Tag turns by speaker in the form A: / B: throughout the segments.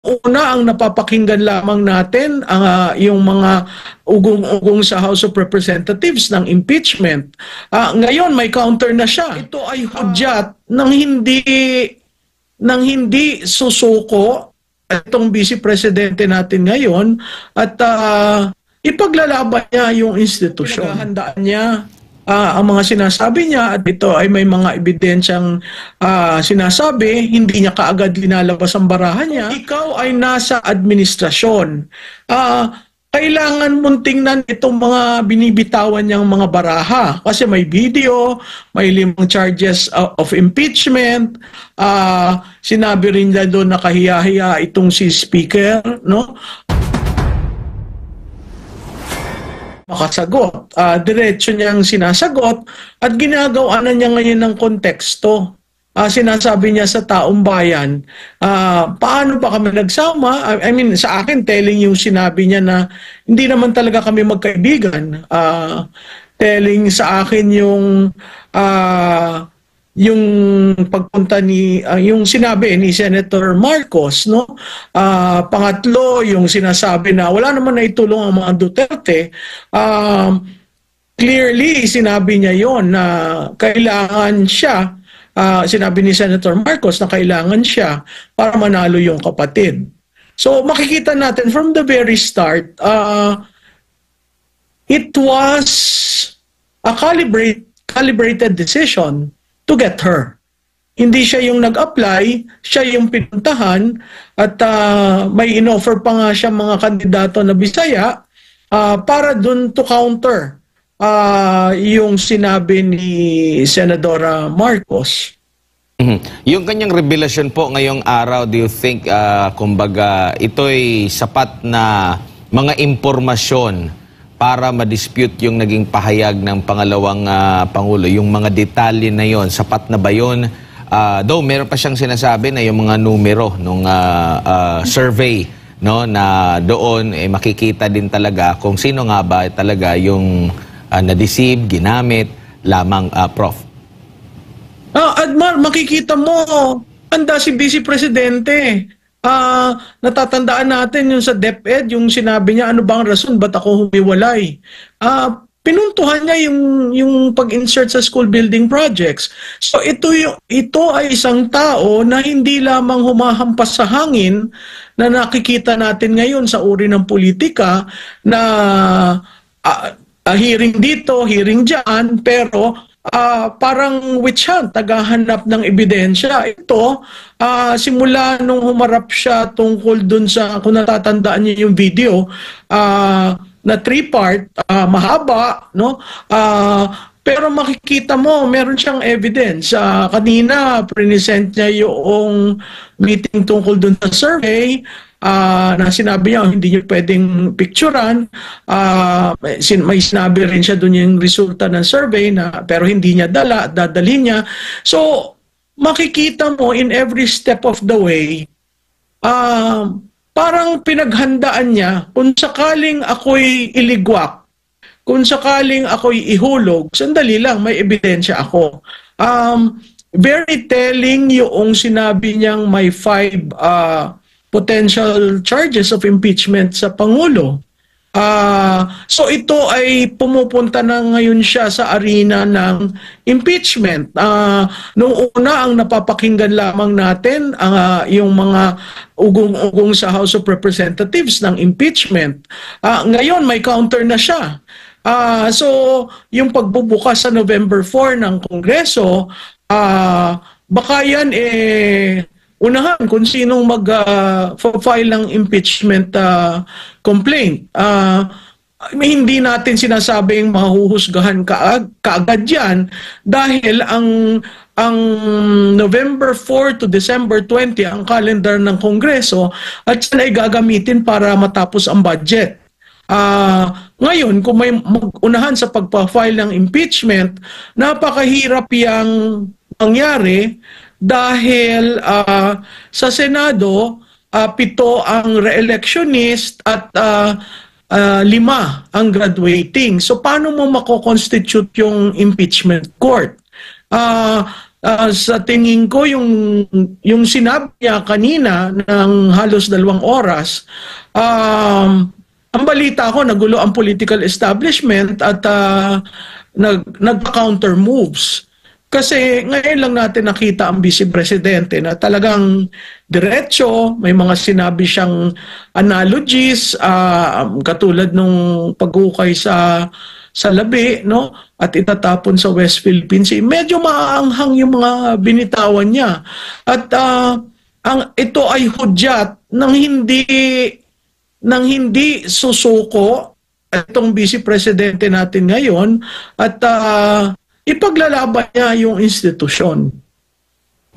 A: Una, ang napapakinggan lamang natin ang yung mga ugong-ugong sa House of Representatives ng impeachment. Ngayon may counter na siya. Ito ay hudyat ng hindi susuko itong Vice Presidente natin ngayon at ipaglalaban niya yung institusyon. Pinaghahandaan niya ang mga sinasabi niya at ito ay may mga ebidensyang sinasabi, hindi niya kaagad linalabas ang barahan niya. Ikaw ay nasa administrasyon. Kailangan mong tingnan itong mga binibitawan niyang mga baraha kasi may video, may 5 charges of impeachment, sinabi rin niya doon na kahiya-hiya itong si Speaker, no? Makasagot. Diretso niyang sinasagot at ginagawa na niya ngayon ng konteksto. Sinasabi niya sa taong bayan, paano ba kami nagsama? I mean, sa akin, telling yung sinabi niya na hindi naman talaga kami magkaibigan. Telling sa akin yung pagpunta ni yung sinabi ni Senator Marcos, no? Pangatlo, yung sinasabi na wala naman naitulong ang mga Duterte. Clearly sinabi niya yon na kailangan siya, sinabi ni Senator Marcos na kailangan siya para manalo yung kapatid. So makikita natin from the very start, it was a calibrated decision to get her. Hindi siya yung nag-apply, siya yung pinuntahan at may inoffer pa nga siya mga kandidato na Bisaya para dun to counter yung sinabi ni Senadora Marcos.
B: Yung kanyang revelasyon po ngayong araw, do you think, kumbaga, ito'y sapat na mga impormasyon para ma-dispute yung naging pahayag ng pangalawang Pangulo? Yung mga detalye na yon, sapat na ba yun? Though meron pa siyang sinasabi na yung mga numero nung survey, no, na doon makikita din talaga kung sino nga ba talaga yung na-deceive, ginamit lamang, Prof.
A: Admar, makikita mo, anda si Vice Presidente. Natatandaan natin yung sa DepEd, yung sinabi niya, ano bang rason, ba't ako humiwalay? Pinuntuhan niya yung pag-insert sa school building projects. So ito ay isang tao na hindi lamang humahampas sa hangin na nakikita natin ngayon sa uri ng politika na hearing dito, hearing dyan, pero parang witch hunt, tagahanap ng ebidensya. Ito, simula nung humarap siya tungkol dun sa, kung natatandaan niyo yung video, na 3-part, mahaba, no? Pero makikita mo, meron siyang evidence. Kanina, present niya yung meeting tungkol dun sa survey, na sinabi niya hindi niya pwedeng picturean. May sinabi rin siya doon yung resulta ng survey na pero hindi niya dadalhin niya. So makikita mo in every step of the way, parang pinaghandaan niya kung sakaling ako'y iligwak, kung sakaling ako'y ihulog, sandali lang, may ebidensya ako. Very telling yung sinabi niyang may 5 potential charges of impeachment sa Pangulo. So ito ay pumupunta na ngayon siya sa arena ng impeachment. Nung una, ang napapakinggan lamang natin yung mga ugong-ugong sa House of Representatives ng impeachment. Ngayon may counter na siya. So yung pagbubukas sa November 4 ng Kongreso, baka yan unahan kung sinong mag-file ng impeachment complaint. Hindi natin sinasabing mahuhusgahan kaagad yan dahil ang November 4 to December 20 ang calendar ng Kongreso at yan ay gagamitin para matapos ang budget. Ngayon, kung may mag-unahan sa pagpa-file ng impeachment, napakahirap yung mangyari dahil sa Senado, 7 ang re-electionist at 5 ang graduating. So paano mo mako-constitute yung impeachment court? sa tingin ko yung sinabi niya kanina ng halos 2 oras, ang balita ko nagulo ang political establishment at nag-counter moves. Kasi ngayon lang natin nakita ang Vice Presidente na talagang diretso, may mga sinabi siyang analogies, katulad nung paghukay sa labi, no? At itatapon sa West Philippine Sea. Medyo maaanghang yung mga binitawan niya. At ito ay hudyat ng hindi susuko itong Vice Presidente natin ngayon at ipaglalaban niya yung institusyon.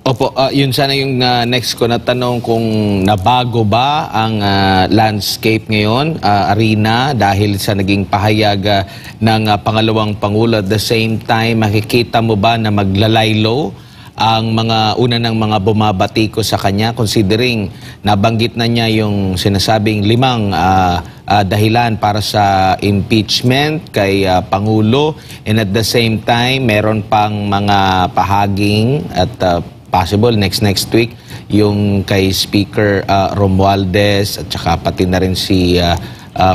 B: Opo, yun sana yung next ko na tanong, kung nabago ba ang landscape ngayon, arena, dahil sa naging pahayag ng pangalawang Pangulo. At the same time, makikita mo ba na maglalaylo ang mga ng mga bumabati ko sa kanya, considering nabanggit na niya yung sinasabing 5 dahilan para sa impeachment kay Pangulo, and at the same time meron pang mga pahaging at possible next week yung kay Speaker Romualdez, at saka pati na rin si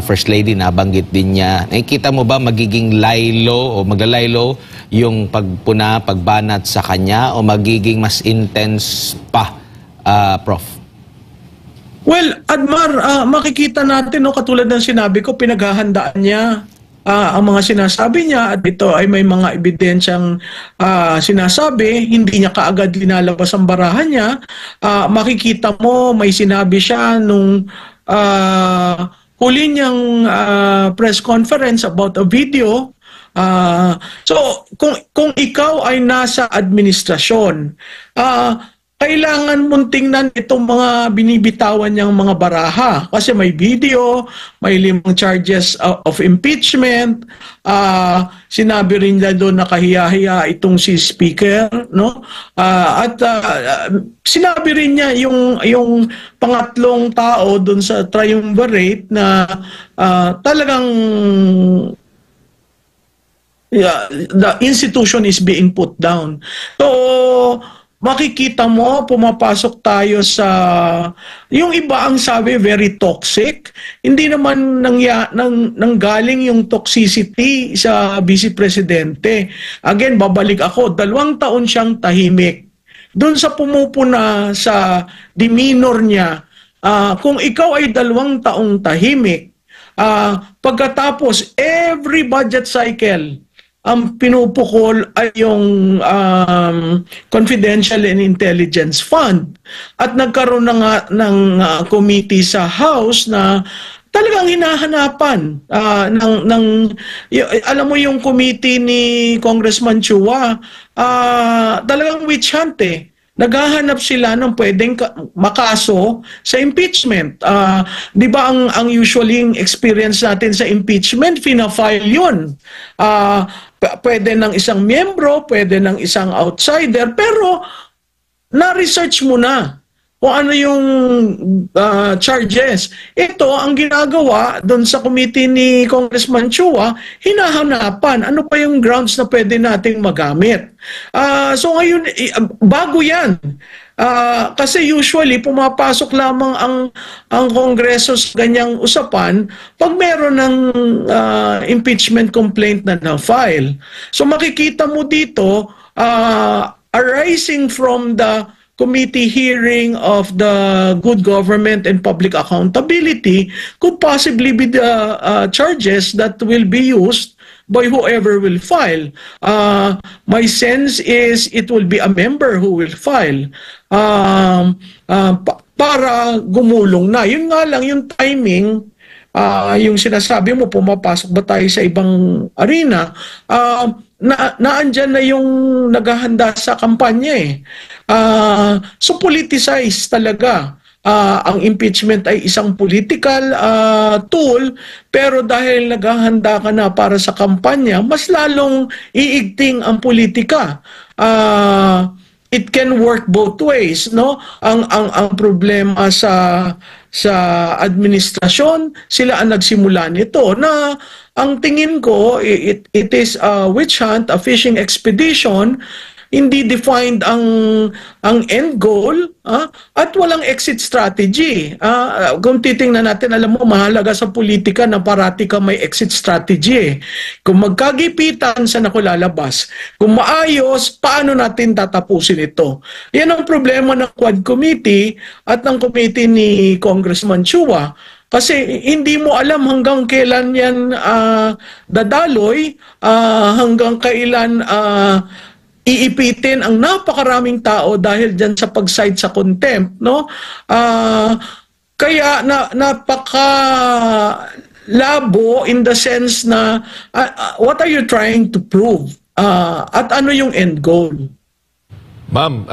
B: First Lady, nabanggit din niya. Nakikita mo ba magiging laylo o maglalaylo yung pagbanat sa kanya, o magiging mas intense pa, Prof?
A: Well, Admar, makikita natin, no, katulad ng sinabi ko, pinaghahandaan niya ang mga sinasabi niya, at ito ay may mga ebidensyang sinasabi, hindi niya kaagad linalabas ang barahan niya. Makikita mo, may sinabi siya nung huli niyang press conference about a video. So, kung ikaw ay nasa administrasyon, kailangan mong tingnan itong mga binibitawan niyang mga baraha. Kasi may video, may 5 charges of impeachment, sinabi rin niya doon na kahiya-hiya itong si Speaker, no? At sinabi rin niya yung pangatlong tao doon sa triumvirate na talagang the institution is being put down. So, makikita mo, pumapasok tayo sa yung iba ang sabi very toxic. Hindi naman nanggaling yung toxicity sa Vice Presidente. Again, babalik ako, 2 taon siyang tahimik. Doon sa pumupuna sa demeanor niya, kung ikaw ay 2 taong tahimik, pagkatapos every budget cycle, ang pinupukol ay yung Confidential and Intelligence Fund. At nagkaroon na nga ng committee sa House na talagang hinahanapan alam mo yung committee ni Congressman Chua, talagang witch hunt eh. Naghahanap sila ng pwedeng makaso sa impeachment. Di ba ang usually experience natin sa impeachment, fina-file yun. Pwede ng isang miyembro, pwede ng isang outsider, pero na-research mo na kung ano yung charges. Ito, ang ginagawa doon sa committee ni Congressman Chua, hinahanapan. Ano pa yung grounds na pwede nating magamit? So ngayon, bago yan. Kasi usually, pumapasok lamang ang Kongreso sa ganyang usapan pag meron ng impeachment complaint na na-file. So makikita mo dito, arising from the committee hearing of the good government and public accountability could possibly be the charges that will be used by whoever will file. My sense is it will be a member who will file para gumulong na. Yun nga lang, yung timing, yung sinasabi mo, pumapasok ba tayo sa ibang arena, naandyan na yung naghahanda sa kampanya eh. So politicized talaga. Ang impeachment ay isang political tool, pero dahil naghahanda ka na para sa kampanya, mas lalong iigting ang politika. It can work both ways, no? Ang problema sa administrasyon, sila ang nagsimula nito, na ang tingin ko it is a witch hunt, a fishing expedition. hindi defined ang end goal, at walang exit strategy. Kung titingnan natin, alam mo, mahalaga sa politika na parati ka may exit strategy. Kung magkagipitan, saan ako lalabas? Kung maayos, paano natin tatapusin ito? Yan ang problema ng Quad Committee at ng committee ni Congressman Chua. Kasi hindi mo alam hanggang kailan yan dadaloy, hanggang kailan iipitin ang napakaraming tao dahil dyan sa pag-cite sa contempt, no? Kaya napaka labo in the sense na what are you trying to prove? At ano yung end goal?
C: Ma'am,